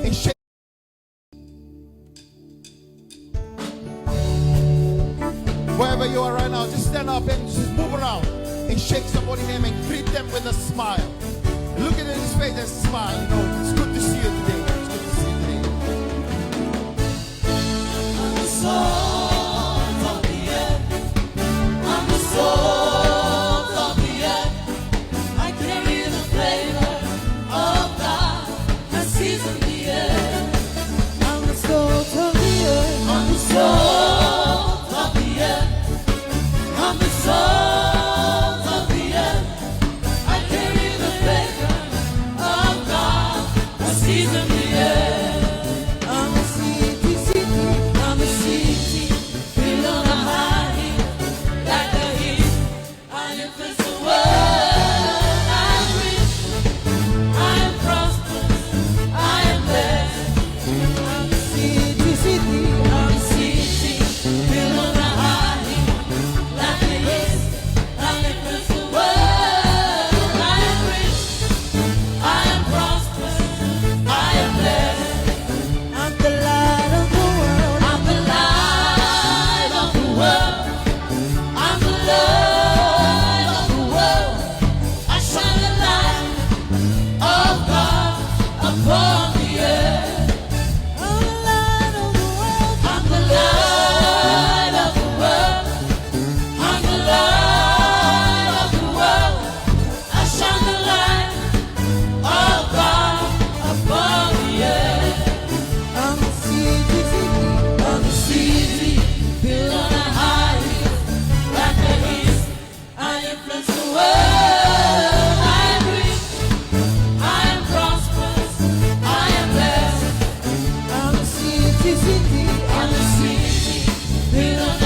and shake. Wherever you are right now, just stand up and just move around and shake somebody's hand and greet them with a smile. Look at his face and smile. You know, it's good to see you today. It's good to see you today. I'm the salt of the earth. I'm the salt of the earth. I carry the flavor of God that seasons the earth. I'm the salt of the earth. I'm the salt of the earth. I'm the salt of the earth. I carry the flavor of God that seasons the earth. I'm the city, city. I'm the city, built on a high hill, like a hill. I influence the world. I'm rich, I am prosperous, I am blessed. I'm the city, city. I'm the city, built on a high hill, like a hill. I influence the world. I am rich, I am prosperous, I am blessed. I'm the light of the world. I'm the light of the world. I'm the light of the world. I shine the light of God upon the earth. I'm the light of the world. I'm the light of the world. I'm the light of the world. I shine the light of God upon the earth. I'm the city, city. I'm the city, built on a high hill, like a hill. I influence the world. I am rich, I am prosperous, I am blessed. I'm the city, city. I'm the city, built on